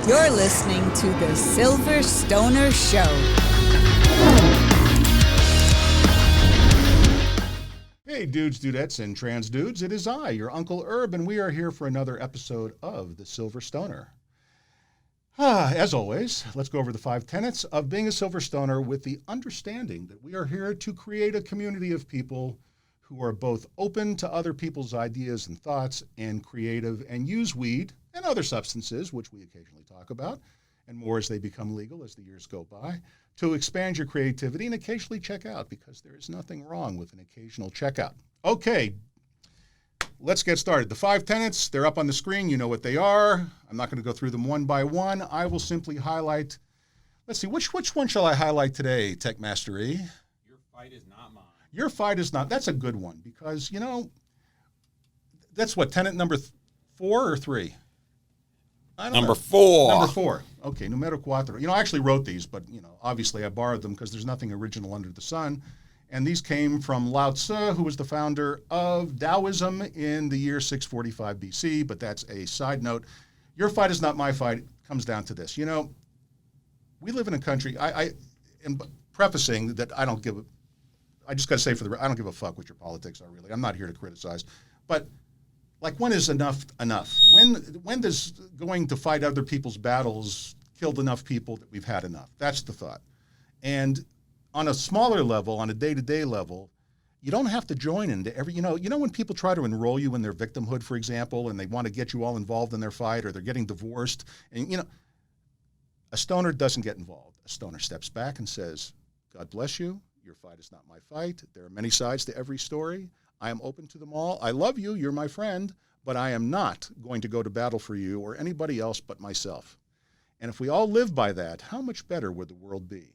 You're listening to The Silver Stoner Show. Hey, dudes, dudettes, and trans dudes. It is I, your Uncle Herb, and we are here for another episode of The Silver Stoner. As always, let's go over the 5 tenets of being a Silver Stoner with the understanding that we are here to create a community of people who are both open to other people's ideas and thoughts and creative and use weed and other substances, which we occasionally talk about, and more as they become legal as the years go by, to expand your creativity and occasionally check out, because there is nothing wrong with an occasional checkout. Okay, let's get started. The 5 tenets, they're up on the screen. You know what they are. I'm not going to go through them one by one. I will simply highlight. Let's see, which one shall I highlight today, Tech Master E? Your fight is not mine. Your fight is not. That's a good one because, you know, that's what, tenet number 4 or 3? I don't know. Number 4. Number 4. Okay, numero cuatro. You know, I actually wrote these, but, you know, obviously I borrowed them because there's nothing original under the sun. And these came from Lao Tzu, who was the founder of Taoism in the year 645 BC, but that's a side note. Your fight is not my fight. It comes down to this. You know, we live in a country, I am prefacing that I just got to say I don't give a fuck what your politics are, really. I'm not here to criticize. But, like, when is enough enough? When does going to fight other people's battles killed enough people that we've had enough? That's the thought. And on a smaller level, on a day-to-day level, you don't have to join into every, you know when people try to enroll you in their victimhood, for example, and they want to get you all involved in their fight, or they're getting divorced, and, you know, a stoner doesn't get involved. A stoner steps back and says, God bless you. Your fight is not my fight. There are many sides to every story. I am open to them all. I love you. You're my friend. But I am not going to go to battle for you or anybody else but myself. And if we all live by that, how much better would the world be?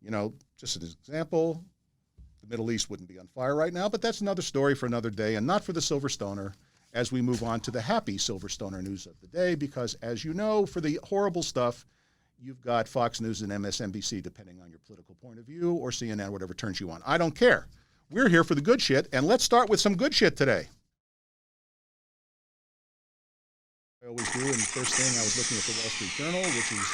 You know, just as an example, the Middle East wouldn't be on fire right now, but that's another story for another day and not for the Silver Stoner as we move on to the happy Silver Stoner news of the day, because as you know, for the horrible stuff, you've got Fox News and MSNBC, depending on your political point of view, or CNN, whatever turns you on. I don't care. We're here for the good shit, and let's start with some good shit today. I always do, and first thing, I was looking at the Wall Street Journal, which is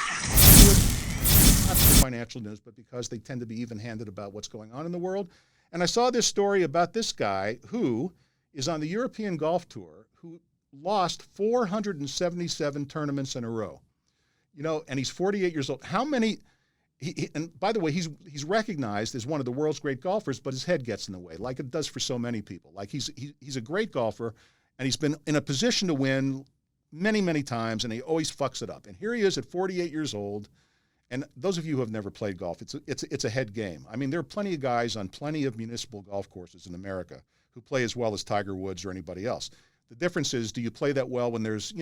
good, not for financial news, but because they tend to be even-handed about what's going on in the world. And I saw this story about this guy who is on the European Golf Tour, who lost 477 tournaments in a row. You know, and he's 48 years old. How many? And by the way, he's recognized as one of the world's great golfers, but his head gets in the way, like it does for so many people. Like he's a great golfer, and he's been in a position to win many, many times, and he always fucks it up. And here he is at 48 years old. And those of you who have never played golf, it's a head game. I mean, there are plenty of guys on plenty of municipal golf courses in America who play as well as Tiger Woods or anybody else. The difference is, do you play that well when there's,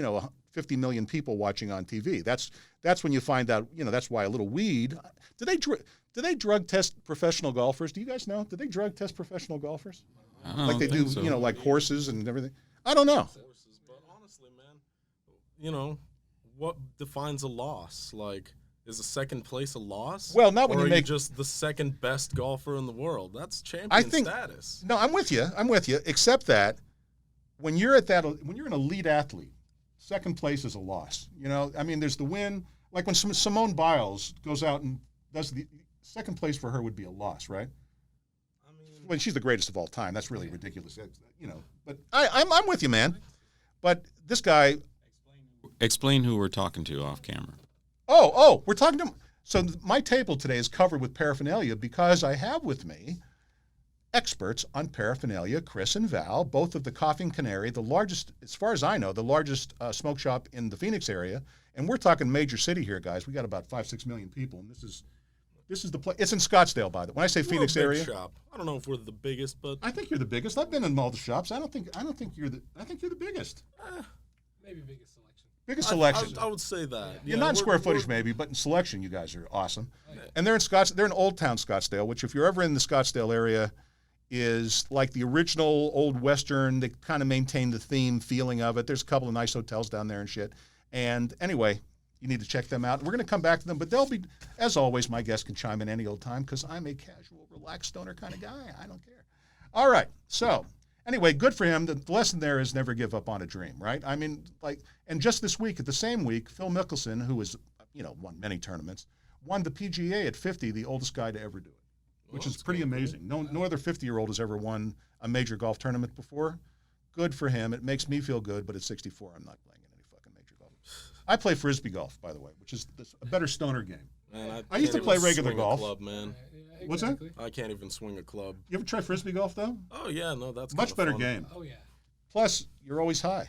50 million people watching on TV? That's when you find out, that's why a little weed. Do they drug test professional golfers? Do you guys know? Do they drug test professional golfers? Like they do, so. Like horses and everything? I don't know. But honestly, man, what defines a loss? Like, is a second place a loss? Well, not when or you are make you just the second best golfer in the world. That's champion status. No, I'm with you. Except that when you're an elite athlete, second place is a loss. I mean, there's the win. Like when Simone Biles goes out and does the second place for her would be a loss, right? I mean, when she's the greatest of all time, that's really ridiculous. But I'm with you, man. But this guy. Explain who we're talking to off camera. Oh, we're talking to him. So my table today is covered with paraphernalia because I have with me experts on paraphernalia, Chris and Val, both of the Coughing Canary, the largest, as far as I know, the largest smoke shop in the Phoenix area. And we're talking major city here, guys. We got about 5-6 million people, and this is the place. It's in Scottsdale, by the way. When I say we're Phoenix a big area, shop. I don't know if we're the biggest, but I think you're the biggest. I've been in all the shops. I think you're the biggest. Maybe biggest selection. Biggest selection. I would say that. Yeah, not in square footage maybe, but in selection, you guys are awesome. Oh, yeah. And they're in Old Town Scottsdale, which if you're ever in the Scottsdale area, is like the original old Western. They kind of maintain the theme feeling of it. There's a couple of nice hotels down there and shit. And anyway, you need to check them out. We're going to come back to them, but they'll be, as always, my guests can chime in any old time because I'm a casual, relaxed stoner kind of guy. I don't care. All right. So Anyway, good for him. The lesson there is never give up on a dream, right? I mean, and just this week, at the same week, Phil Mickelson, who was, won many tournaments, won the PGA at 50, the oldest guy to ever do it, which is pretty amazing. No other 50-year-old has ever won a major golf tournament before. Good for him. It makes me feel good, but at 64, I'm not playing in any fucking major golf. I play Frisbee golf, by the way, which is a better stoner game. Man, I used to play regular golf. Club, man. Yeah, What's that? I can't even swing a club. You ever try Frisbee golf, though? Oh, yeah, no, that's Much better fun. game. Oh yeah. Plus, you're always high.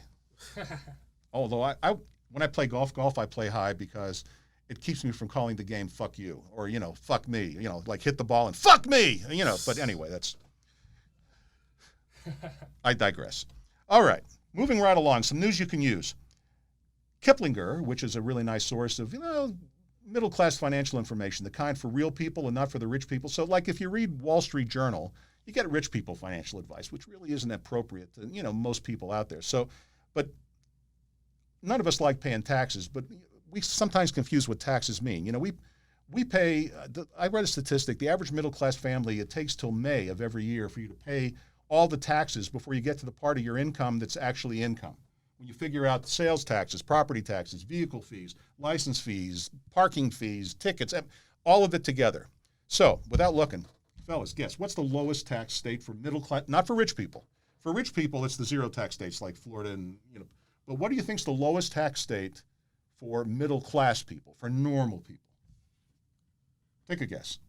Although when I play golf, I play high because it keeps me from calling the game "fuck you" or "fuck me." Like hit the ball and "fuck me." But anyway, that's. I digress. All right, moving right along. Some news you can use. Kiplinger, which is a really nice source of middle-class financial information, the kind for real people and not for the rich people. So, like if you read Wall Street Journal, you get rich people financial advice, which really isn't appropriate to most people out there. So, but none of us like paying taxes, but we sometimes confuse what taxes mean. We pay. I read a statistic: the average middle-class family, it takes till May of every year for you to pay all the taxes before you get to the part of your income that's actually income. When you figure out sales taxes, property taxes, vehicle fees, license fees, parking fees, tickets, all of it together. So, without looking, fellas, guess what's the lowest tax state for middle class? Not for rich people. For rich people, it's the zero tax states like Florida and But what do you think's the lowest tax state for middle class people, for normal people? Take a guess.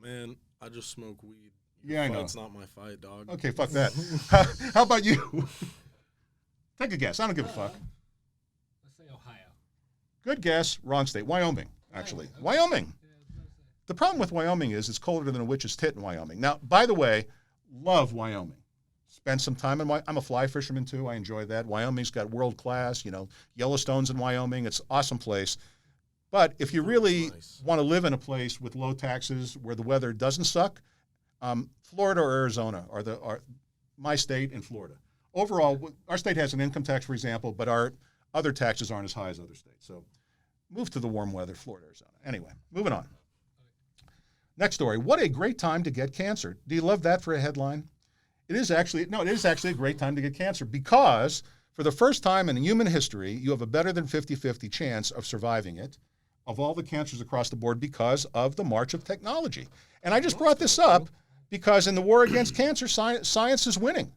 Man, I just smoke weed. Yeah, I know. It's not my fight, dog. Okay, fuck that. How about you? Take a guess. I don't give a fuck. Let's say Ohio. Good guess. Wrong state. Wyoming, actually. Okay. Wyoming. Yeah, I was about to say. The problem with Wyoming is it's colder than a witch's tit in Wyoming. Now, by the way, love Wyoming. Spent some time in Wyoming. I'm a fly fisherman, too. I enjoy that. Wyoming's got world class, Yellowstone's in Wyoming. It's an awesome place. But if you really want to live in a place with low taxes where the weather doesn't suck, Florida or Arizona are my state and Florida. Overall, our state has an income tax, for example, but our other taxes aren't as high as other states. So move to the warm weather, Florida, Arizona. Anyway, moving on. Next story. What a great time to get cancer. Do you love that for a headline? It is actually a great time to get cancer because for the first time in human history, you have a better than 50-50 chance of surviving it, of all the cancers across the board because of the march of technology. And I just brought this up because in the war against cancer, science is winning.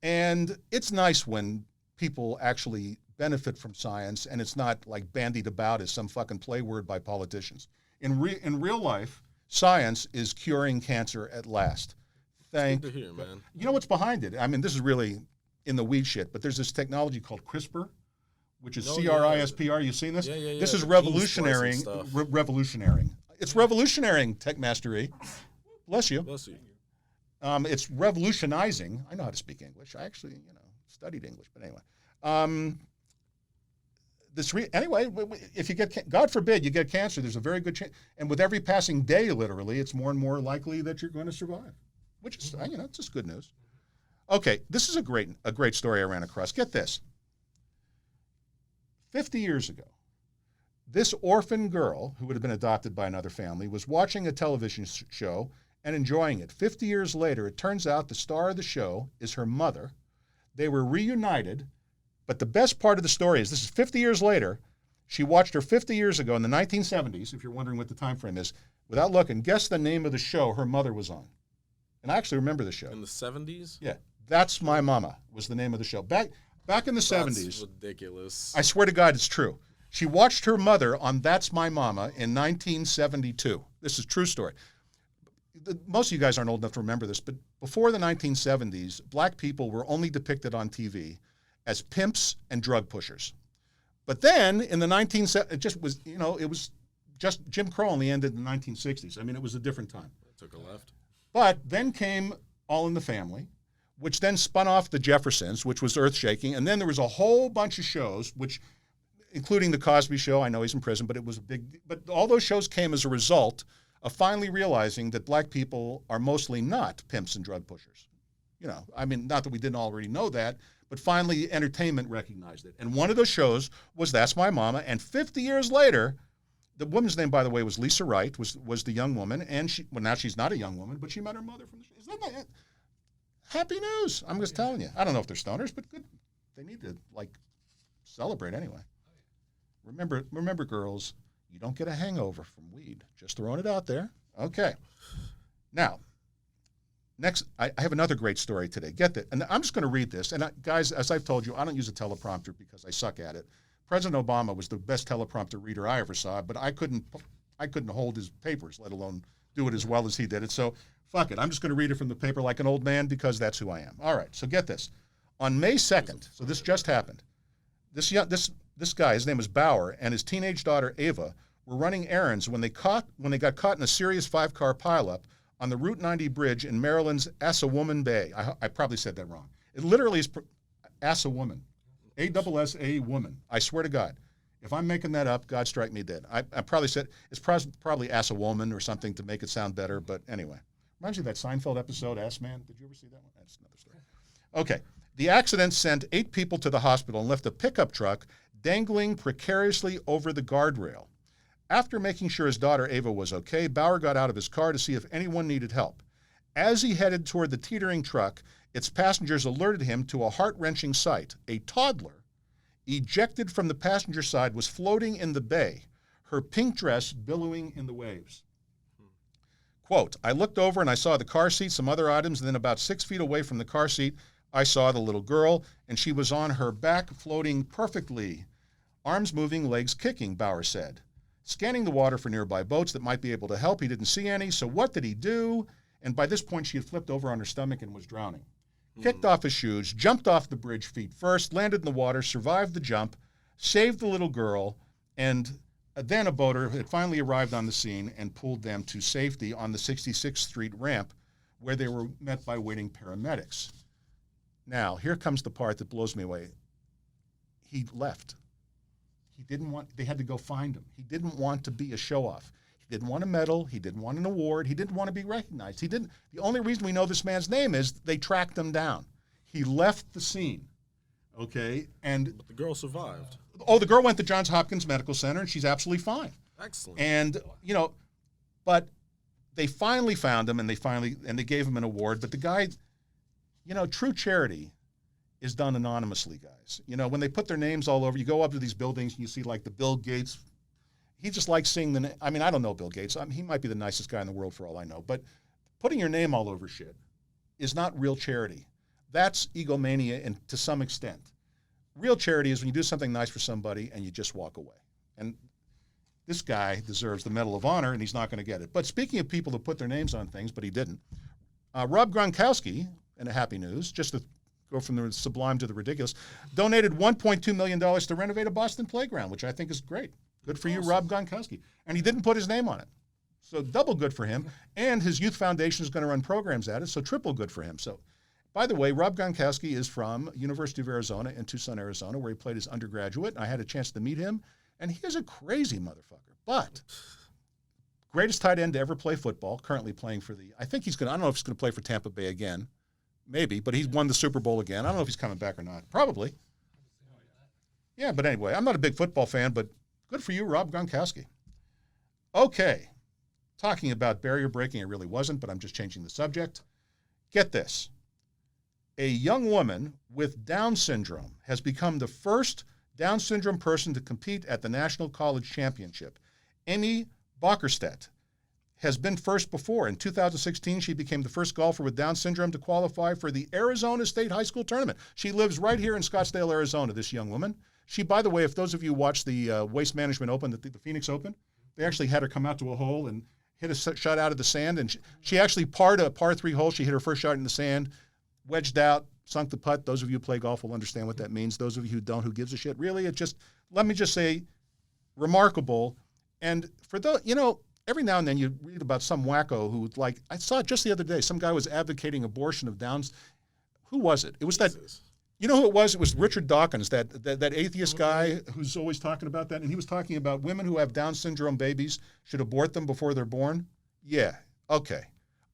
And it's nice when people actually benefit from science and it's not like bandied about as some fucking play word by politicians. In real life, science is curing cancer at last. Thank Good to hear, man. You know what's behind it? I mean, this is really in the weed shit, but there's this technology called CRISPR, which is CRISPR. You've seen this? Yeah. This is the revolutionary. gene splicing stuff. Revolutionary. It's revolutionary, Tech Mastery. Bless you. Bless you. It's revolutionizing. I know how to speak English. I actually, studied English, but anyway. Anyway, if you get, God forbid, you get cancer, there's a very good chance. And with every passing day, literally, it's more and more likely that you're going to survive, which is, it's just good news. Okay, this is a great story I ran across. Get this. 50 years ago, this orphan girl who would have been adopted by another family was watching a television show and enjoying it. 50 years later, it turns out the star of the show is her mother. They were reunited, but the best part of the story is this is 50 years later. She watched her 50 years ago in the 1970s, if you're wondering what the time frame is. Without looking, guess the name of the show her mother was on. And I actually remember the show. In the 70s? Yeah. That's My Mama was the name of the show. Back in the 70s. That's ridiculous. I swear to God, it's true. She watched her mother on That's My Mama in 1972. This is a true story. Most of you guys aren't old enough to remember this, but before the 1970s, black people were only depicted on TV as pimps and drug pushers. But then in the 1970s, it was just Jim Crow only ended in the 1960s. I mean, it was a different time. Took a left. But then came All in the Family, which then spun off The Jeffersons, which was earth-shaking. And then there was a whole bunch of shows, including The Cosby Show. I know he's in prison, but but all those shows came as a result of finally realizing that black people are mostly not pimps and drug pushers. Not that we didn't already know that, but finally entertainment recognized it. And one of those shows was That's My Mama. And 50 years later, the woman's name, by the way, was Lisa Wright, was the young woman. And now she's not a young woman, but she met her mother from the show. Happy news. I'm just telling you. I don't know if they're stoners, but good. They need to, like, celebrate anyway. Remember, girls, you don't get a hangover from weed. Just throwing it out there. Okay. Now, next, I have another great story today. Get that. And I'm just going to read this. And guys, as I've told you, I don't use a teleprompter because I suck at it. President Obama was the best teleprompter reader I ever saw, but I couldn't hold his papers, let alone do it as well as he did it. So fuck it. I'm just going to read it from the paper like an old man because that's who I am. All right. So get this. On May 2nd, so this just happened. This guy, his name is Bauer, and his teenage daughter Ava were running errands when they got caught in a serious 5-car pileup on the Route 90 bridge in Maryland's Assawoman Bay. I probably said that wrong. It literally is Assawoman. A-double-S-A woman. I swear to God. If I'm making that up, God strike me dead. I probably said, it's probably Assawoman or something to make it sound better, but anyway. Reminds you of that Seinfeld episode, Ass Man? Did you ever see that one? That's another story. Okay. The accident sent 8 people to the hospital and left a pickup truck dangling precariously over the guardrail. After making sure his daughter Ava was okay, Bauer got out of his car to see if anyone needed help. As he headed toward the teetering truck, its passengers alerted him to a heart-wrenching sight. A toddler, ejected from the passenger side, was floating in the bay, her pink dress billowing in the waves. Quote, I looked over and I saw the car seat, some other items, and then about 6 feet away from the car seat, I saw the little girl, and she was on her back floating perfectly. Arms moving, legs kicking, Bauer said. Scanning the water for nearby boats that might be able to help, he didn't see any, so what did he do? And by this point, she had flipped over on her stomach and was drowning. Kicked off his shoes, jumped off the bridge feet first, landed in the water, survived the jump, saved the little girl, and then a boater had finally arrived on the scene and pulled them to safety on the 66th Street ramp, where they were met by waiting paramedics. Now, here comes the part that blows me away. He left. They had to go find him. He didn't want to be a show-off. He didn't want a medal. He didn't want an award. He didn't want to be recognized. The only reason we know this man's name is they tracked him down. He left the scene, okay? But the girl survived. Oh, the girl went to Johns Hopkins Medical Center, and she's absolutely fine. Excellent. And, but they finally found him, and they gave him an award. But the guy, true charity is done anonymously, guys. When they put their names all over, you go up to these buildings, and you see, like, the Bill Gates. He just likes seeing I don't know Bill Gates. He might be the nicest guy in the world for all I know. But putting your name all over shit is not real charity. That's egomania, and to some extent. Real charity is when you do something nice for somebody and you just walk away. And this guy deserves the Medal of Honor, and he's not going to get it. But speaking of people that put their names on things, but he didn't, Rob Gronkowski, in a happy news, just to go from the sublime to the ridiculous, donated $1.2 million to renovate a Boston playground, which I think is great. Good for you, Rob Gronkowski. And he didn't put his name on it. So double good for him. And his youth foundation is going to run programs at it, so triple good for him. So, by the way, Rob Gronkowski is from University of Arizona in Tucson, Arizona, where he played his undergraduate. I had a chance to meet him, and he is a crazy motherfucker. But greatest tight end to ever play football, currently playing for I don't know if he's going to play for Tampa Bay again. Maybe, but he's won the Super Bowl again. I don't know if he's coming back or not. Probably. Yeah, but anyway, I'm not a big football fan, but good for you, Rob Gronkowski. Okay. Talking about barrier breaking, it really wasn't, but I'm just changing the subject. Get this. A young woman with Down syndrome has become the first Down syndrome person to compete at the National College Championship. Amy Bockerstedt has been first before. In 2016, she became the first golfer with Down syndrome to qualify for the Arizona State High School Tournament. She lives right here in Scottsdale, Arizona, this young woman. She, by the way, if those of you watch the Waste Management Open, the Phoenix Open, they actually had her come out to a hole and hit a shot out of the sand. And she actually parred a par 3 hole. She hit her first shot in the sand, wedged out, sunk the putt. Those of you who play golf will understand what that means. Those of you who don't, who gives a shit, really, let me just say, remarkable. And for those, every now and then you read about some wacko who, like, I saw it just the other day, some guy was advocating abortion of Downs. Who was it? It was that, you know who it was? It was Richard Dawkins, that atheist guy who's always talking about that. And he was talking about women who have Down syndrome babies should abort them before they're born. Yeah, okay.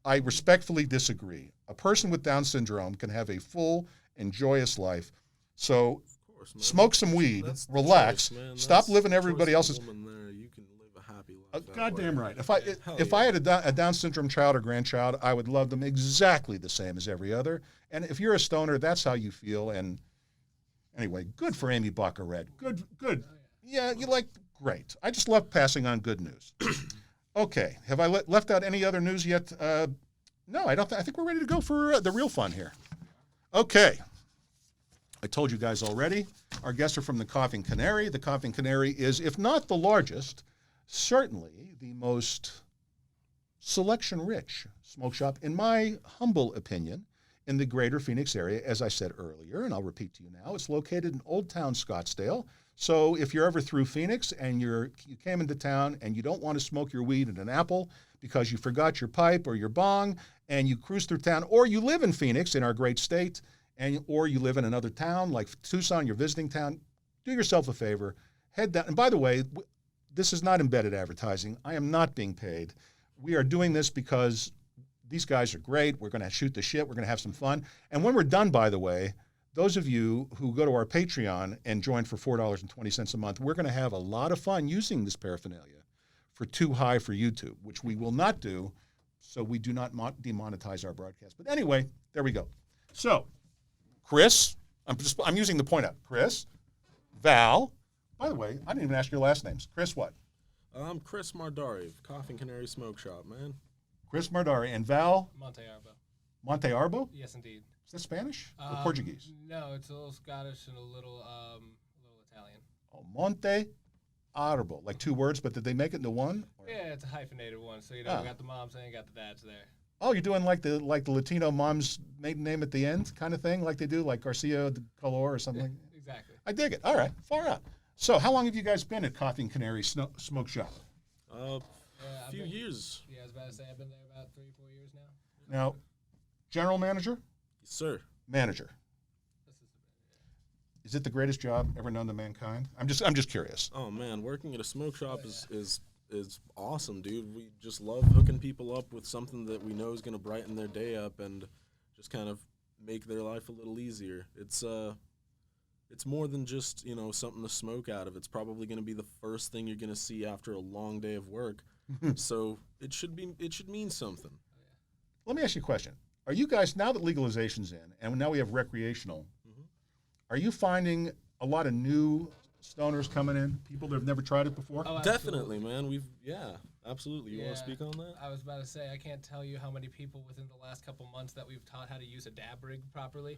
I respectfully disagree. A person with Down syndrome can have a full and joyous life. So smoke some weed, relax, stop living everybody else's. You can live a happy life. Goddamn right. Hell If yeah. I had a Down syndrome child or grandchild, I would love them exactly the same as every other. And if you're a stoner, that's how you feel. And anyway, good for Amy Baccarat. Good. Yeah, great. I just love passing on good news. Okay, have I left out any other news yet? No, I don't. I think we're ready to go for the real fun here. Okay. I told you guys already, our guests are from the Coughing Canary. The Coughing Canary is, if not the largest, certainly the most selection-rich smoke shop, in my humble opinion, in the greater Phoenix area. As I said earlier, and I'll repeat to you now, it's located in Old Town Scottsdale. So if you're ever through Phoenix and you came into town and you don't want to smoke your weed at an Apple because you forgot your pipe or your bong and you cruise through town, or you live in Phoenix, in our great state, or you live in another town like Tucson, your visiting town, do yourself a favor, head down. And by the way, this is not embedded advertising. I am not being paid. We are doing this because these guys are great. We're going to shoot the shit. We're going to have some fun. And when we're done, by the way, those of you who go to our Patreon and join for $4.20 a month, we're going to have a lot of fun using this paraphernalia for Too High for YouTube, which we will not do, so we do not demonetize our broadcast. But anyway, there we go. So, Chris, I'm using the point out. Chris, Val. By the way, I didn't even ask your last names. Chris what? I'm Chris Mardari, Coughing Canary Smoke Shop, man. Chris Mardari. And Val? Monte Arbo. Monte Arbo? Yes, indeed. Is that Spanish or Portuguese? No, it's a little Scottish and a little Italian. Oh, Monte Arbo. Like two words, but did they make it into one? Or? Yeah, it's a hyphenated one. So, we got the moms and got the dads there. Oh, you're doing like the Latino mom's maiden name at the end kind of thing, like they do, like Garcia de Color or something? Exactly. I dig it. All right, far out. So how long have you guys been at Coughing Canary Smoke Shop? A few years. Yeah, I was about to say I've been there about 3 or 4 years now. Now, general manager? Yes, sir. Manager. Is it the greatest job ever known to mankind? I'm just curious. Oh man, working at a smoke shop is awesome, dude. We just love hooking people up with something that we know is gonna brighten their day up and just kind of make their life a little easier. It's more than just, something to smoke out of. It's probably gonna be the first thing you're gonna see after a long day of work. So it should mean something. Let me ask you a question. Are you guys, now that legalization's in and now we have recreational, are you finding a lot of new stoners coming in, people that have never tried it before? Oh, Definitely, man. Absolutely. You want Yeah. to speak on that? I was about to say, I can't tell you how many people within the last couple months that we've taught how to use a dab rig properly.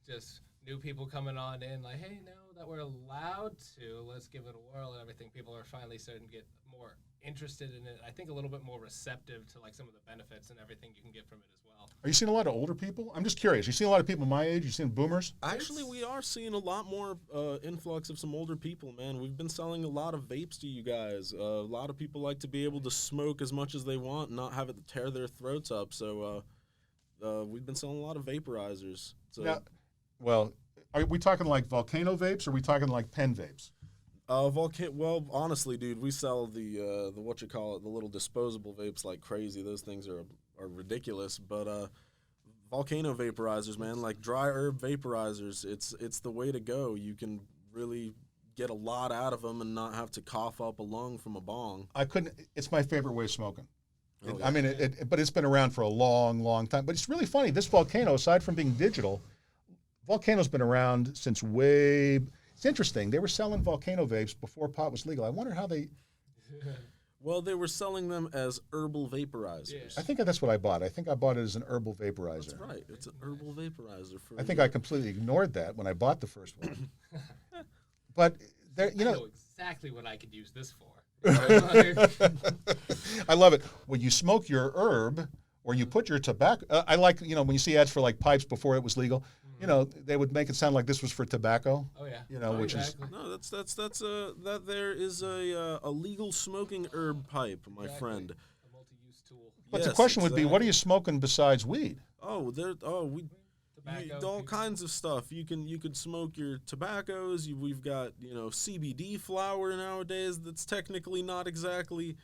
Just new people coming on in like, hey, now that we're allowed to, let's give it a whirl and everything. People are finally starting to get more interested in it. I think a little bit more receptive to like some of the benefits and everything you can get from it as well. Are you seeing a lot of older people? I'm just curious. You seeing a lot of people my age? You seeing boomers? Actually, we are seeing a lot more influx of some older people, man. We've been selling a lot of vapes to you guys. A lot of people like to be able to smoke as much as they want and not have it tear their throats up. So we've been selling a lot of vaporizers. So, Now, well, are we talking like volcano vapes or are we talking like pen vapes? Well, honestly, dude, we sell the the little disposable vapes like crazy. Those things are ridiculous. But volcano vaporizers, man, like dry herb vaporizers, it's the way to go. You can really get a lot out of them and not have to cough up a lung from a bong. It's my favorite way of smoking. Oh, I mean, but it's been around for a long, long time. But it's really funny. This volcano, aside from being digital, volcano's been around since way. It's interesting. They were selling volcano vapes before pot was legal. I wonder how they. Well, they were selling them as herbal vaporizers. Yeah. I think that's what I bought. I think I bought it as an herbal vaporizer. That's right. It's an herbal vaporizer. I think I completely ignored that when I bought the first one. But there, I know exactly what I could use this for. I love it. When you smoke your herb or you put your tobacco, I like, when you see ads for like pipes before it was legal, they would make it sound like this was for tobacco. Oh yeah. Which exactly. No, that there is a legal smoking herb pipe, my friend. A multi-use tool. But the Yes, question would be, what are exactly. you smoking besides weed? Tobacco, all kinds of stuff. You could smoke your tobaccos. We've got CBD flower nowadays. That's technically not exactly.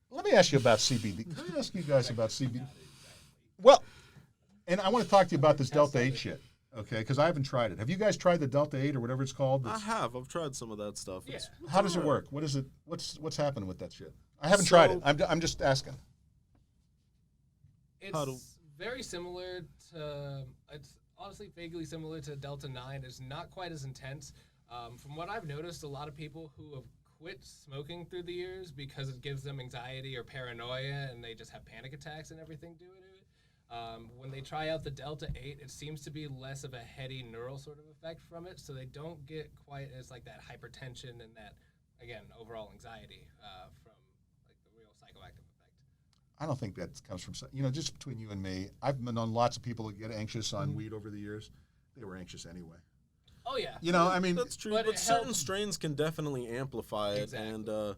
Let me ask you about CBD. Let me ask you guys about CBD. Well, and I want to talk to you about this Delta 8 shit, okay? Because I haven't tried it. Have you guys tried the Delta 8 or whatever it's called? I have. I've tried some of that stuff. Yeah. It's How does it alright. work? What is it? What's happening with that shit? I haven't tried it. I'm just asking. It's very similar to. It's honestly vaguely similar to Delta 9. It's not quite as intense. From what I've noticed, a lot of people who have quit smoking through the years because it gives them anxiety or paranoia, and they just have panic attacks and everything due to it. When they try out the Delta 8, it seems to be less of a heady neural sort of effect from it, so they don't get quite as like that hypertension and that, again, overall anxiety from like the real psychoactive effect. I don't think that comes from, just between you and me, I've known lots of people that get anxious on weed over the years. They were anxious anyway. Oh, yeah. I mean, that's true, but but certain strains can definitely amplify it, and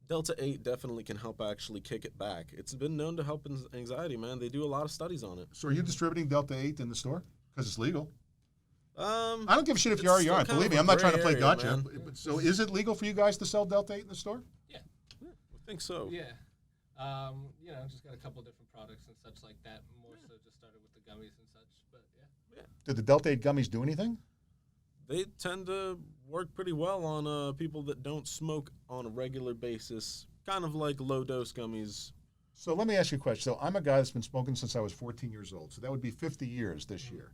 Delta 8 definitely can help actually kick it back. It's been known to help in anxiety, man. They do a lot of studies on it. So are you distributing Delta 8 in the store? Because it's legal. I don't give a shit if you are or you aren't. Believe me, I'm not trying to play gotcha. Man. So is it legal for you guys to sell Delta 8 in the store? Yeah. I think so. Yeah. Just got a couple different products and such like that. More so just started with the gummies and such, but yeah. Did the Delta 8 gummies do anything? They tend to work pretty well on people that don't smoke on a regular basis, kind of like low-dose gummies. So let me ask you a question. So I'm a guy that's been smoking since I was 14 years old. So that would be 50 years this year.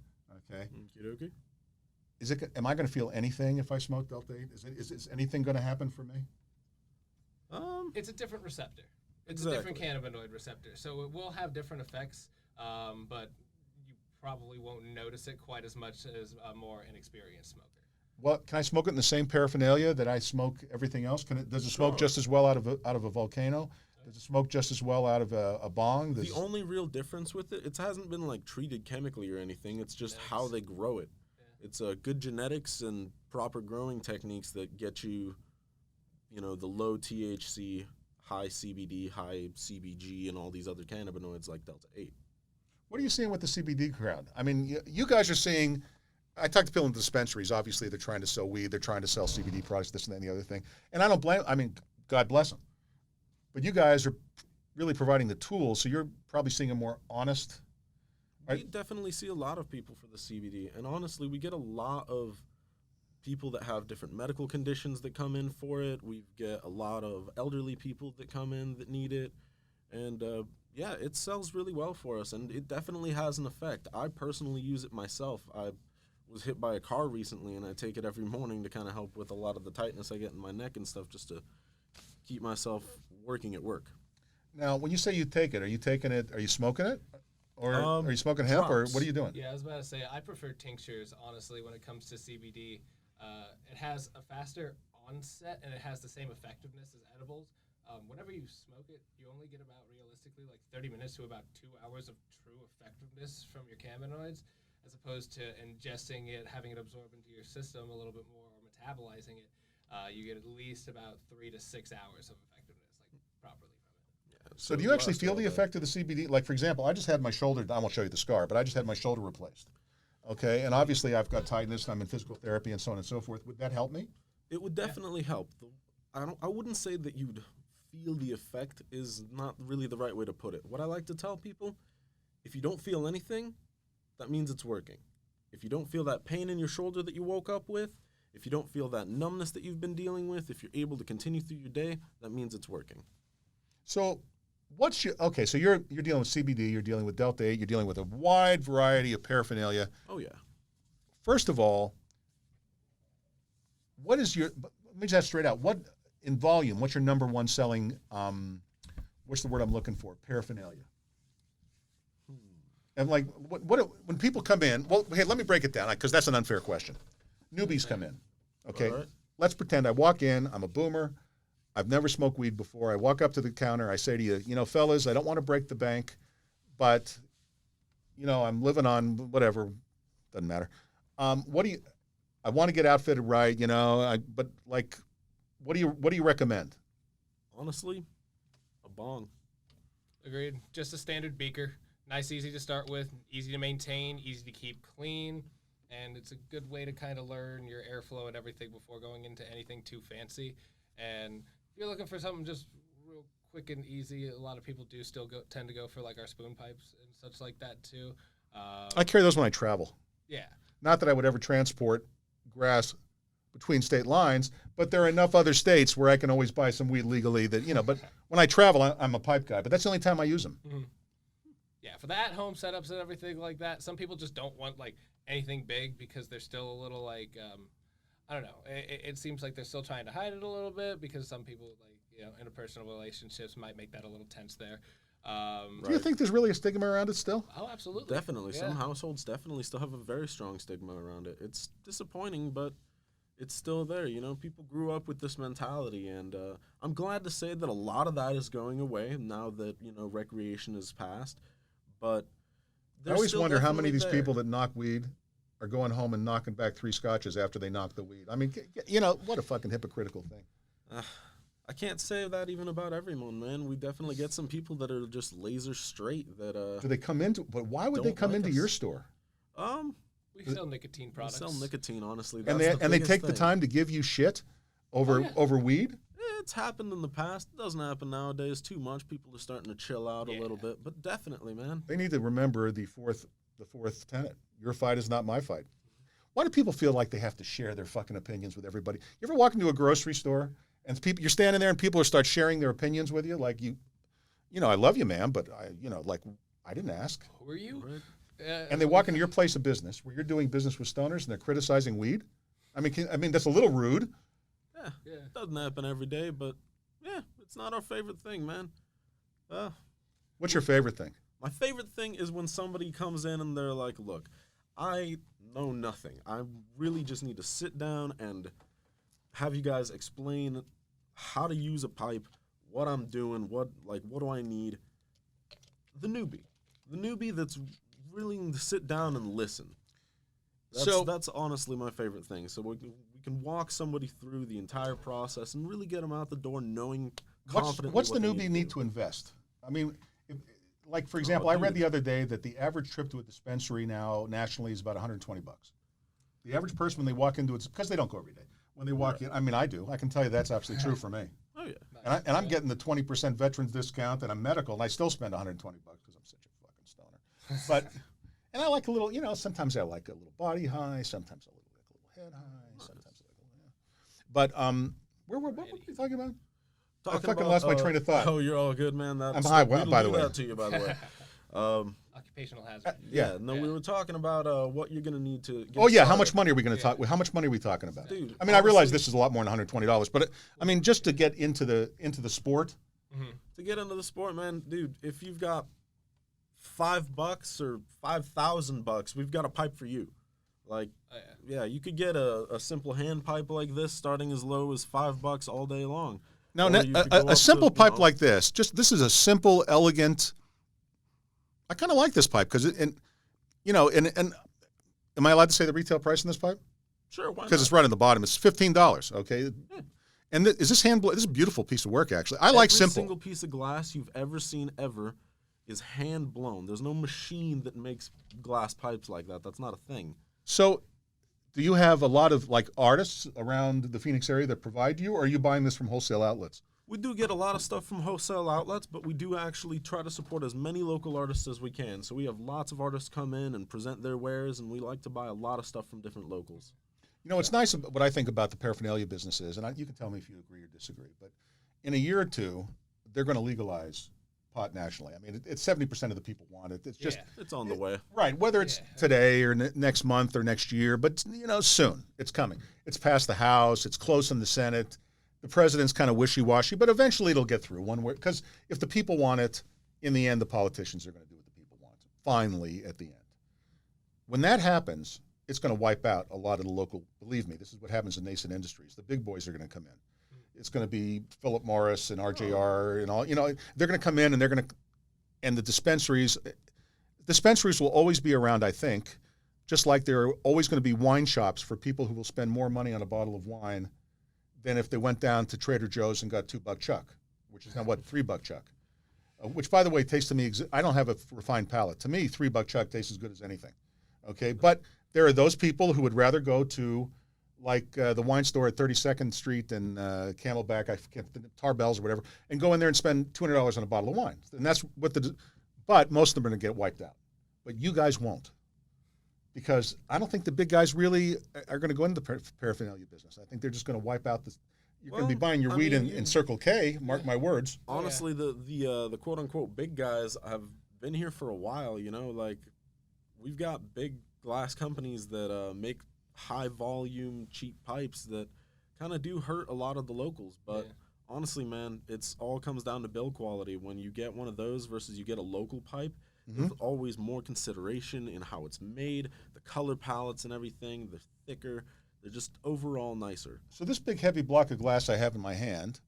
Okay. Okey-dokey. Am I going to feel anything if I smoke Delta 8? Is anything going to happen for me? It's a different receptor. It's Exactly. a different cannabinoid receptor. So it will have different effects, but you probably won't notice it quite as much as a more inexperienced smoker. Well, can I smoke it in the same paraphernalia that I smoke everything else? Does it smoke just as well out of a volcano? Does it smoke just as well out of a bong? The only real difference with it hasn't been like treated chemically or anything. It's just how they grow it. Yeah. It's good genetics and proper growing techniques that get you, the low THC, high CBD, high CBG, and all these other cannabinoids like Delta 8. What are you seeing with the CBD crowd? I mean, you guys are seeing. I talk to people in dispensaries. Obviously, they're trying to sell weed. They're trying to sell CBD products, this and that and the other thing. And I don't blame. I mean, God bless them. But you guys are really providing the tools, so you're probably seeing a more honest. We definitely see a lot of people for the CBD, and honestly, we get a lot of people that have different medical conditions that come in for it. We get a lot of elderly people that come in that need it, and it sells really well for us, and it definitely has an effect. I personally use it myself. I was hit by a car recently, and I take it every morning to kind of help with a lot of the tightness I get in my neck and stuff, just to keep myself working at work. Now, when you say you take it, are you smoking it? Or are you smoking hemp, or what are you doing? Yeah, I was about to say, I prefer tinctures, honestly, when it comes to CBD. It has a faster onset, and it has the same effectiveness as edibles. Whenever you smoke it, you only get about, realistically, like 30 minutes to about 2 hours of true effectiveness from your cannabinoids, as opposed to ingesting it, having it absorb into your system a little bit more, or metabolizing it. You get at least about 3 to 6 hours of effectiveness, like properly from it. Yeah, So do you actually feel the effect of the CBD? Like, for example, I just had my shoulder, I won't show you the scar, but I just had my shoulder replaced. Okay, and obviously I've got tightness, and I'm in physical therapy and so on and so forth. Would that help me? It would definitely help. I wouldn't say that you'd feel the effect is not really the right way to put it. What I like to tell people, if you don't feel anything, that means it's working. If you don't feel that pain in your shoulder that you woke up with, if you don't feel that numbness that you've been dealing with, if you're able to continue through your day, that means it's working. So so you're dealing with CBD, you're dealing with Delta 8, you're dealing with a wide variety of paraphernalia. Oh, yeah. First of all, let me just ask straight out, what in volume, what's your number one selling, what's the word I'm looking for, paraphernalia? And like, when people come in, well, hey, let me break it down, because that's an unfair question. Newbies come in, okay? All right. Let's pretend I walk in, I'm a boomer, I've never smoked weed before. I walk up to the counter, I say to you, fellas, I don't want to break the bank, but, I'm living on whatever, doesn't matter. I want to get outfitted right, but like, what do you recommend? Honestly, a bong. Agreed. Just a standard beaker. Nice, easy to start with, easy to maintain, easy to keep clean, and it's a good way to kind of learn your airflow and everything before going into anything too fancy. And if you're looking for something just real quick and easy, a lot of people do still tend to go for like our spoon pipes and such like that too. I carry those when I travel. Yeah. Not that I would ever transport grass between state lines, but there are enough other states where I can always buy some weed legally that, but when I travel, I'm a pipe guy, but that's the only time I use them. Mm-hmm. Yeah, for the at-home setups and everything like that, some people just don't want, like, anything big because they're still a little, like, I don't know. It seems like they're still trying to hide it a little bit because some people, like, interpersonal relationships might make that a little tense there. Do you think there's really a stigma around it still? Oh, absolutely. Definitely. Yeah. Some households definitely still have a very strong stigma around it. It's disappointing, but it's still there. People grew up with this mentality, and I'm glad to say that a lot of that is going away now that, recreation is passed. But I always wonder how many of these people that knock weed are going home and knocking back 3 scotches after they knock the weed. I mean, what a fucking hypocritical thing. I can't say that even about everyone, man. We definitely get some people that are just laser straight that Do they come into, but why would they come into your store? We sell nicotine products. We sell nicotine, honestly. And they take the time to give you shit over weed? It's happened in the past. It doesn't happen nowadays too much. People are starting to chill out a little bit, but definitely, man. They need to remember the fourth tenet. Your fight is not my fight. Why do people feel like they have to share their fucking opinions with everybody? You ever walk into a grocery store and you're standing there and people start sharing their opinions with you? Like I love you, man, but I didn't ask. Who are you? Right. And they walk into your place of business where you're doing business with stoners and they're criticizing weed. I mean, that's a little rude. Yeah. It doesn't happen every day, but it's not our favorite thing, man. What's your favorite thing? My favorite thing is when somebody comes in and they're like, look, I know nothing. I really just need to sit down and have you guys explain how to use a pipe, what I'm doing, what do I need. The newbie that's willing to sit down and listen. That's honestly my favorite thing. So we can walk somebody through the entire process and really get them out the door knowing confidently What's the what they newbie need to invest? I mean, for example, I read the other day that the average trip to a dispensary now nationally is about $120. The average person when they walk into it, because they don't go every day, when they walk in, I mean, I do. I can tell you that's absolutely true for me. Oh yeah. And I'm getting the 20% veterans discount, and I'm medical, and I still spend $120 because I'm such a fucking stoner. But and I like a little, sometimes I like a little body high, sometimes I like a little head high, sometimes I like a little. But what were we talking about? I fucking lost my train of thought. Oh, you're all good, man. I'm high, by the way. That to you, by the way. Occupational hazard. We were talking about what you're going to need to get started. How much money are we going to talk? How much money are we talking about? Dude, I mean, I realize this is a lot more than $120, but I mean, just to get into the sport. Mm-hmm. To get into the sport, man, dude, if you've got $5 or $5,000, we've got a pipe for you. You could get a simple hand pipe like this starting as low as $5 all day long. Now, a simple pipe like this, this is a simple, elegant. I kind of like this pipe because and am I allowed to say the retail price in this pipe? Sure, why not? Because it's right on the bottom. It's $15. Okay, and is this this is a beautiful piece of work actually. I like simple. Every single piece of glass you've ever seen ever is hand blown. There's no machine that makes glass pipes like that. That's not a thing. So, do you have a lot of artists around the Phoenix area that provide you, or are you buying this from wholesale outlets? We do get a lot of stuff from wholesale outlets, but we do actually try to support as many local artists as we can. So we have lots of artists come in and present their wares, and we like to buy a lot of stuff from different locals. It's nice what I think about the paraphernalia business is, and you can tell me if you agree or disagree, but in a year or two, they're going to legalize pot nationally. I mean, it's 70% of the people want it. It's just it's on the way. Right, whether it's today or next month or next year, but soon. It's coming. It's passed the House, it's close in the Senate. The president's kind of wishy-washy, but eventually it'll get through one way, because if the people want it, in the end the politicians are going to do what the people want. Finally at the end. When that happens, it's going to wipe out a lot of the local, believe me, this is what happens in nascent industries. The big boys are going to come in. It's going to be Philip Morris and RJR and all, they're going to come in and the dispensaries will always be around, I think, just like there are always going to be wine shops for people who will spend more money on a bottle of wine than if they went down to Trader Joe's and got $2 Chuck, which is now $3 Chuck, which by the way tastes to me, I don't have a refined palate. To me, $3 Chuck tastes as good as anything. Okay. But there are those people who would rather go to the wine store at 32nd Street and Camelback, I forget, Tarbell's or whatever, and go in there and spend $200 on a bottle of wine. And that's what but most of them are going to get wiped out. But you guys won't. because I don't think the big guys really are going to go into the paraphernalia business. I think they're just going to wipe out the. You're going to be buying your weed in Circle K. Mark my words. Honestly, the quote unquote big guys have been here for a while. You know, like we've got big glass companies that make high volume, cheap pipes that kind of do hurt a lot of the locals. But honestly, man, it's all comes down to build quality. When you get one of those versus you get a local pipe, there's always more consideration in how it's made, the color palettes and everything. They're thicker. They're just overall nicer. So this big heavy block of glass I have in my hand,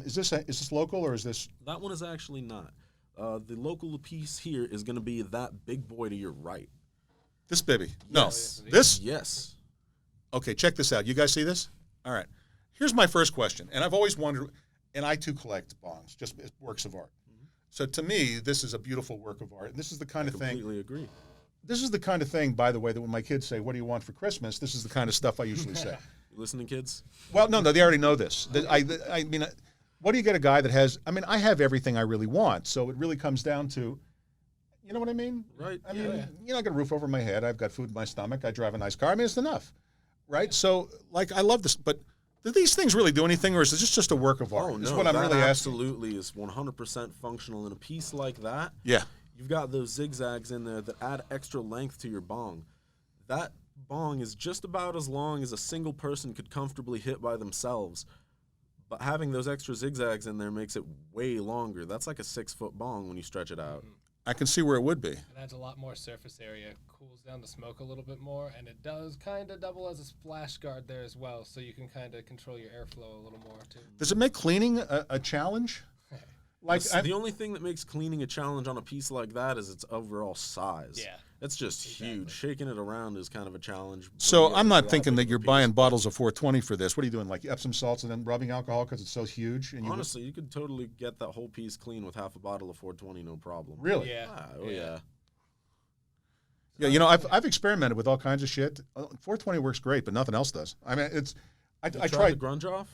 is this local or is this? That one is actually not. The local piece here is going to be that big boy to your right. This baby? No. Yes. This? Yes. Okay, check this out. You guys see this? All right. Here's my first question, and I've always wondered, and I too collect bongs, just works of art. So to me, this is a beautiful work of art, and this is the kind of thing. Completely agree. This is the kind of thing, by the way, that when my kids say, "What do you want for Christmas?" This is the kind of stuff I usually say. You listening, kids? Well, no, they already know this. I mean, what do you get a guy that has? I mean, I have everything I really want, so it really comes down to, you know what I mean? Right. I mean, you know, I got a roof over my head. I've got food in my stomach. I drive a nice car. I mean, it's enough, right? So, like, I love this, but do these things really do anything, or is this just a work of art? Oh, no, is what I'm really asking. absolutely is 100% functional in a piece like that. Yeah. You've got those zigzags in there that add extra length to your bong. That bong is just about as long as a single person could comfortably hit by themselves. But having those extra zigzags in there makes it way longer. That's like a 6-foot bong when you stretch it out. I can see where it would be. It adds a lot more surface area, cools down the smoke a little bit more, and it does kind of double as a splash guard there as well, so you can kind of control your airflow a little more too. Does it make cleaning a challenge? Like The only thing that makes cleaning a challenge on a piece like that is its overall size. Yeah. It's just huge. Shaking it around is kind of a challenge. So I'm not thinking that you're buying bottles of 420 for this. What are you doing, like Epsom salts and then rubbing alcohol because it's so huge? And Honestly, you could totally get that whole piece clean with half a bottle of 420, no problem. Really? Yeah. Yeah. Yeah, you know, I've experimented with all kinds of shit. 420 works great, but nothing else does. I mean, I tried the grunge off.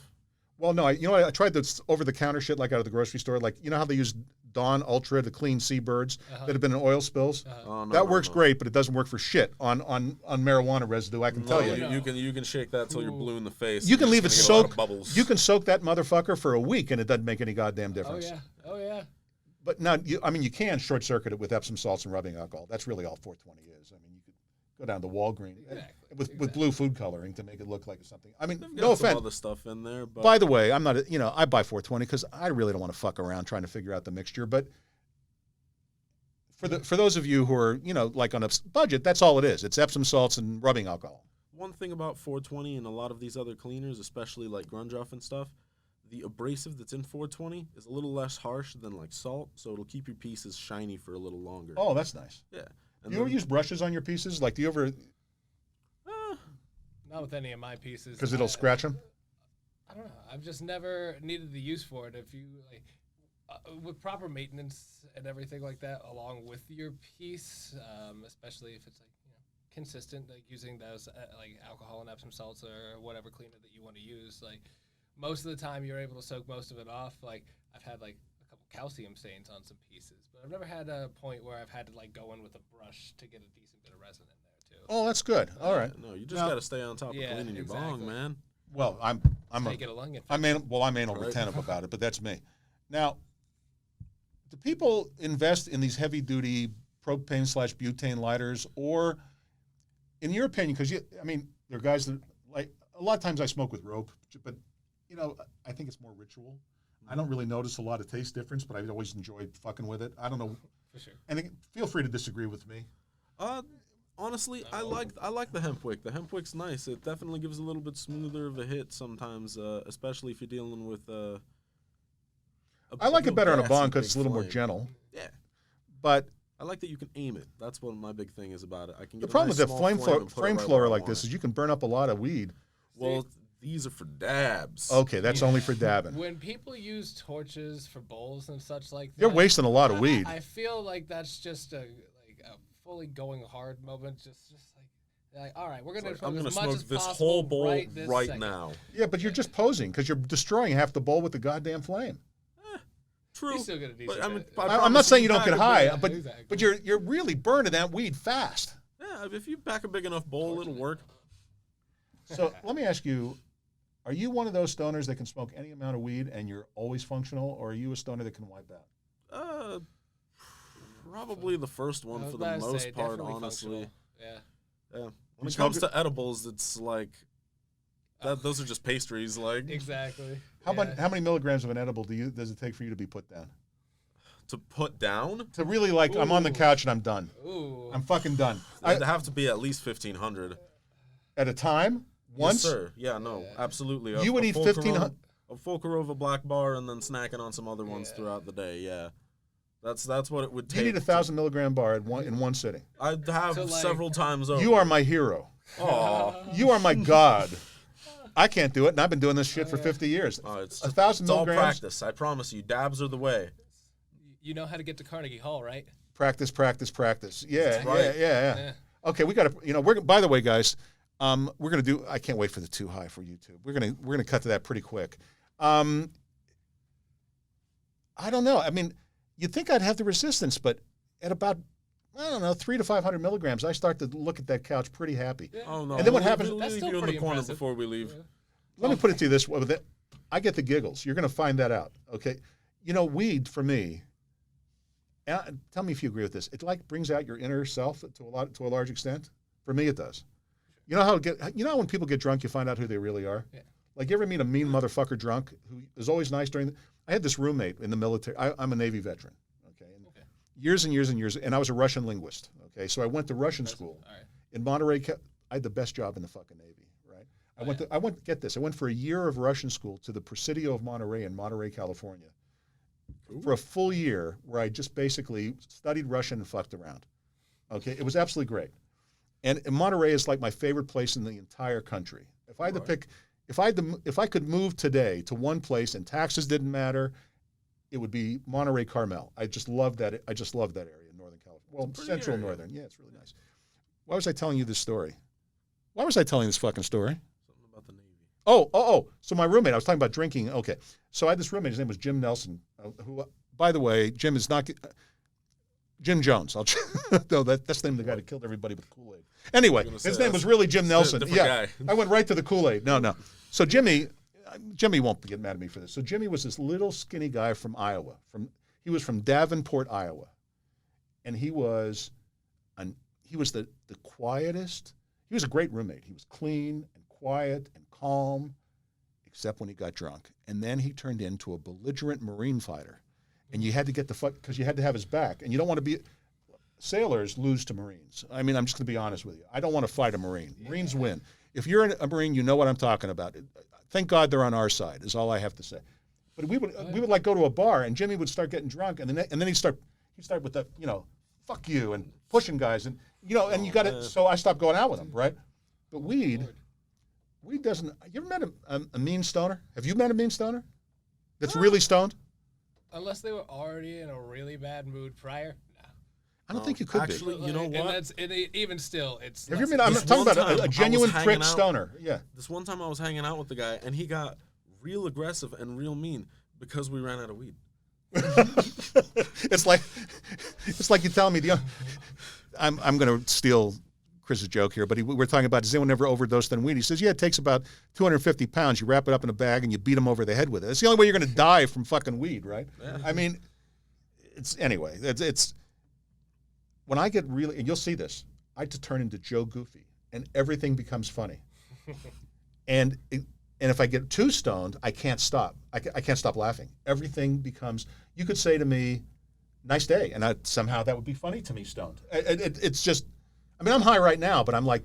Well, no, I tried this over-the-counter shit like out of the grocery store. Like, you know how they use Dawn Ultra to clean seabirds that have been in oil spills? That works great, but it doesn't work for shit on marijuana residue, I can tell you. You can shake that till you're blue in the face. You can leave it soak. Bubbles. You can soak that motherfucker for a week, and it doesn't make any goddamn difference. Oh, yeah. But now, you can short-circuit it with Epsom salts and rubbing alcohol. That's really all 420 is. I mean, you could go down to Walgreens with blue food coloring to make it look like something. I mean, no offense. Some other stuff in there. But by the way, I'm not. I buy 420 because I really don't want to fuck around trying to figure out the mixture. But for those of you who are like on a budget, that's all it is. It's Epsom salts and rubbing alcohol. One thing about 420 and a lot of these other cleaners, especially like grunge off and stuff, the abrasive that's in 420 is a little less harsh than like salt, so it'll keep your pieces shiny for a little longer. Oh, that's nice. Yeah. Do you ever use brushes on your pieces? Like, do you ever? Not with any of my pieces. Because it'll scratch them? I don't know. I've just never needed the use for it. If you, like, with proper maintenance and everything like that, along with your piece, especially if it's, like, consistent, like using those, like, alcohol and Epsom salts or whatever cleaner that you want to use, like, most of the time you're able to soak most of it off. Like, I've had, like, a couple calcium stains on some pieces, but I've never had a point where I've had to, like, go in with a brush to get a decent bit of resin in there. Oh, that's good. All right. No, you just got to stay on top of cleaning your bong, man. Well, I'm anal retentive about it, but that's me. Now, do people invest in these heavy-duty propane/butane lighters, or, in your opinion, because there are guys that like a lot of times I smoke with rope, but I think it's more ritual. I don't really notice a lot of taste difference, but I always enjoyed fucking with it. I don't know. For sure. And feel free to disagree with me. Honestly, I like the hemp wick. The hemp wick's nice. It definitely gives a little bit smoother of a hit sometimes, especially if you're dealing with. I like it better on a bong because it's a little more gentle. Yeah, but I like that you can aim it. That's what my big thing is about it. I can. The problem with a flame thrower like this is you can burn up a lot of weed. Well, these are for dabs. Okay, that's only for dabbing. When people use torches for bowls and such like that, you're wasting a lot of weed. I feel like that's just a fully going hard moment, just like all right, we're gonna. I'm gonna as much smoke as this possible whole bowl right now. Yeah, but you're just posing because you're destroying half the bowl with the goddamn flame. True. You're still gonna do I'm not saying you don't get high, but you're really burning that weed fast. Yeah, If you pack a big enough bowl, it'll work. So let me ask you, are you one of those stoners that can smoke any amount of weed and you're always functional, or are you a stoner that can wipe out? Probably the first one for the most part, honestly. Yeah. Yeah. When it comes to edibles, it's like those are just pastries. Like Exactly. How many milligrams of an edible does it take for you to be put down? to put down. To really like, I'm on the couch and I'm done. Ooh. I'm fucking done. It'd have to be at least 1,500 at a time. Once, yes, sir. Yeah, no, absolutely. You would eat 1,500. A full Corova Black Bar and then snacking on some other ones throughout the day. Yeah, that's what it would take. You need 1,000 milligram bar in one sitting. I'd have several times over. You are my hero. Oh, you are my god. I can't do it, and I've been doing this shit for 50 years. It's 1,000 milligrams. All practice. I promise you, dabs are the way. You know how to get to Carnegie Hall, right? Practice, practice, practice. Yeah, right. yeah. Okay, we got to. We're by the way, guys. We're gonna do. I can't wait for the too high for YouTube. We're gonna cut to that pretty quick. I don't know. I mean, you'd think I'd have the resistance, but at about 300 to 500 milligrams, I start to look at that couch pretty happy. Yeah. Oh no! And then what happens? We'll That's leave still you in the pretty corner impressive. before we leave. Yeah. Let me put it to you this way: I get the giggles. You're gonna find that out. Okay, weed for me. Tell me if you agree with this. It like brings out your inner self to a large extent. For me, it does. You know how when people get drunk, you find out who they really are. Yeah. Like, you ever meet a mean motherfucker drunk who is always nice during I had this roommate in the military. I'm a Navy veteran, okay? Years and years and years, and I was a Russian linguist, okay? So I went to Russian school in Monterey. I had the best job in the fucking Navy, right? I went for a year of Russian school to the Presidio of Monterey in Monterey, California, for a full year where I just basically studied Russian and fucked around, okay? It was absolutely great. And Monterey is like my favorite place in the entire country. If I had to pick, if I could move today to one place and taxes didn't matter, it would be Monterey Carmel. I just love that. I just love that area in Northern California. Well, Central area. Northern. Yeah, it's really nice. Why was I telling you this story? Why was I telling this fucking story? Something about the Navy. Oh. So my roommate, I was talking about drinking. Okay. So I had this roommate. His name was Jim Nelson, who, by the way, Jim is not. Jim Jones. No, that's the name of the guy that killed everybody with Kool-Aid. Anyway, his name was really Jim Nelson. Guy. I went right to the Kool-Aid. No. So Jimmy won't get mad at me for this. So Jimmy was this little skinny guy from Iowa. He was from Davenport, Iowa, and he was the quietest. He was a great roommate. He was clean and quiet and calm, except when he got drunk. And then he turned into a belligerent Marine fighter. And you had to get the fuck, because you had to have his back. And you don't want to be, sailors lose to Marines. I mean, I'm just going to be honest with you. I don't want to fight a Marine. Marines win. If you're a Marine, you know what I'm talking about. Thank God they're on our side, is all I have to say. But we would like go to a bar, and Jimmy would start getting drunk, and then he'd start with the, fuck you, and pushing guys, and, and you got to, so I stopped going out with him, right? But weed doesn't, you ever met a mean stoner? Have you met a mean stoner that's really stoned? Unless they were already in a really bad mood prior. Nah. I don't think you could actually, be. you know what? And even still, it's. Have you ever met, I'm talking about a genuine prick stoner. Yeah. This one time I was hanging out with the guy, and he got real aggressive and real mean because we ran out of weed. It's like you telling me I'm going to steal Chris's joke here, but we're talking about, does anyone ever overdosed on weed? He says, yeah, it takes about 250 pounds. You wrap it up in a bag and you beat them over the head with it. It's the only way you're going to die from fucking weed, right? Yeah. I mean, it's when I get really, and you'll see this, I just turn into Joe Goofy and everything becomes funny. And if I get too stoned, I can't stop. I can't stop laughing. Everything becomes, you could say to me, nice day. And somehow that would be funny to me stoned. It's just, I mean, I'm high right now, but I'm like,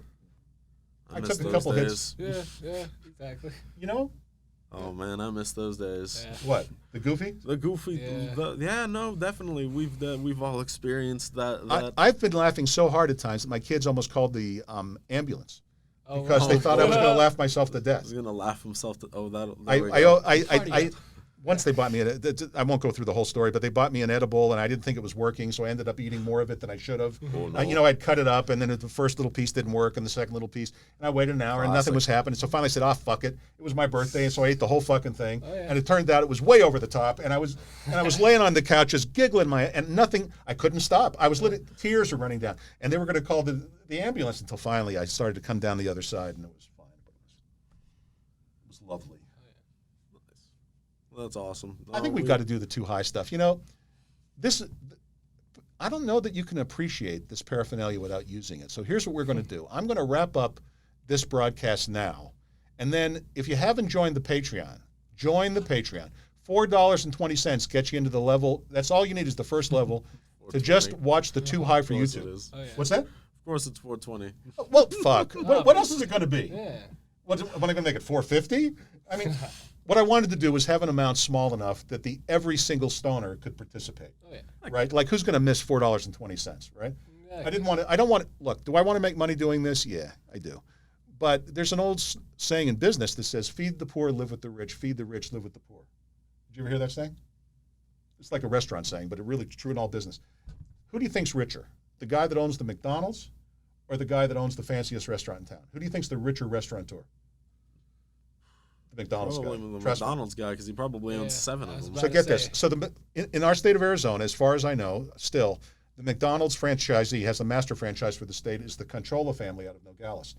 I took a couple hits. Yeah, exactly. Oh man, I miss those days. Yeah. What? The Goofy? The Goofy. Yeah, no, definitely. We've all experienced that. I've been laughing so hard at times that my kids almost called the ambulance because they thought I was going to laugh myself to death. He's going to laugh himself to. Oh, that. once they bought me, I won't go through the whole story, but they bought me an edible, and I didn't think it was working, so I ended up eating more of it than I should have. Oh, no. You know, I'd cut it up, and then the first little piece didn't work, and the second little piece, and I waited an hour, and nothing was happening. So finally I said, fuck it. It was my birthday, and so I ate the whole fucking thing. Oh, yeah. And it turned out it was way over the top, and I was laying on the couch just giggling, and nothing, I couldn't stop. I was tears were running down, and they were going to call the ambulance until finally I started to come down the other side, and it was fine. But it was lovely. That's awesome. I think we've got to do the too high stuff. You know, I don't know that you can appreciate this paraphernalia without using it. So here's what we're going to do. I'm going to wrap up this broadcast now. And then if you haven't joined the Patreon, join the Patreon. $4.20 gets you into the level. That's all you need is the first level to just watch the too high for Of course it YouTube. is. Oh, yeah. What's that? Of course it's 420. Well, fuck. What else is it going to be? Yeah. Am I going to make it 450? I mean, what I wanted to do was have an amount small enough that every single stoner could participate. Oh, yeah. Right? Like, who's going to miss $4.20, right? Yeah, I don't want to, look, do I want to make money doing this? Yeah, I do. But there's an old saying in business that says, feed the poor, live with the rich, feed the rich, live with the poor. Did you ever hear that saying? It's like a restaurant saying, but it really true in all business. Who do you think's richer? The guy that owns the McDonald's or the guy that owns the fanciest restaurant in town? Who do you think's the richer restaurateur? The McDonald's Probably guy. the Trust me. McDonald's guy because he probably owns 7 of them. So get this. So in our state of Arizona, as far as I know, still, the McDonald's franchisee has a master franchise for the state is the Controlla family out of Nogales.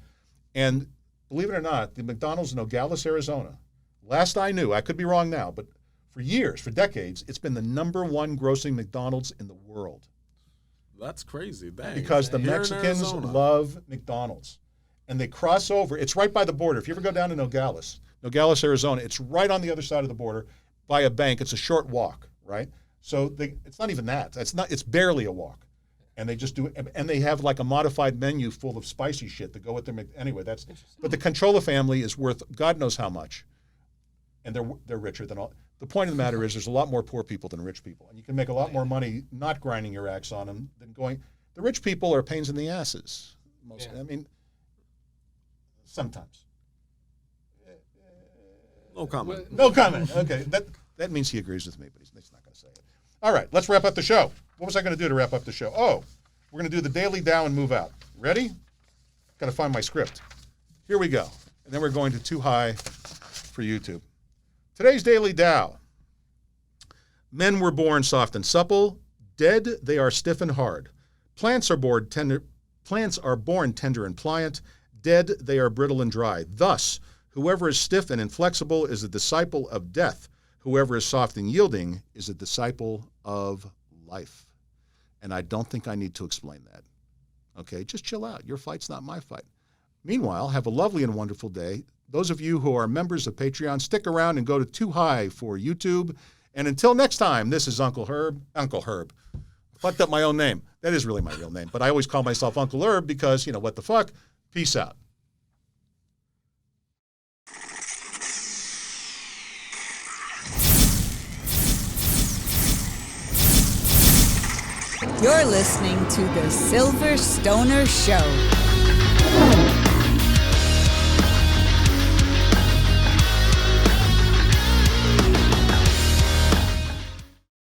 And believe it or not, the McDonald's in Nogales, Arizona, last I knew, I could be wrong now, but for years, for decades, it's been the #1 grossing McDonald's in the world. That's crazy. Dang. Because the Here in Mexicans Arizona. love McDonald's. And they cross over. It's right by the border. If you ever go down to Nogales, Arizona, it's right on the other side of the border by a bank. It's a short walk, right? So it's not even that. It's barely a walk. And they just do it. And they have like a modified menu full of spicy shit to go with their, anyway, but the Controlla family is worth God knows how much. And they're richer than all. The point of the matter is there's a lot more poor people than rich people. And you can make a lot more money not grinding your axe on them than going. The rich people are pains in the asses. I mean, sometimes. No comment. No comment. Okay, that means he agrees with me, but he's not going to say it. All right, let's wrap up the show. What was I going to do to wrap up the show? Oh, we're going to do the Daily Dow and move out. Ready? Got to find my script. Here we go. And then we're going to Too High for YouTube. Today's Daily Dow. Men were born soft and supple. Dead, they are stiff and hard. Plants are born tender and pliant. Dead, they are brittle and dry. Thus, whoever is stiff and inflexible is a disciple of death. Whoever is soft and yielding is a disciple of life. And I don't think I need to explain that. Okay, just chill out. Your fight's not my fight. Meanwhile, have a lovely and wonderful day. Those of you who are members of Patreon, stick around and go to Too High for YouTube. And until next time, this is Uncle Herb. Uncle Herb. Fucked up my own name. That is really my real name. But I always call myself Uncle Herb because, what the fuck? Peace out. You're listening to The Silver Stoner Show.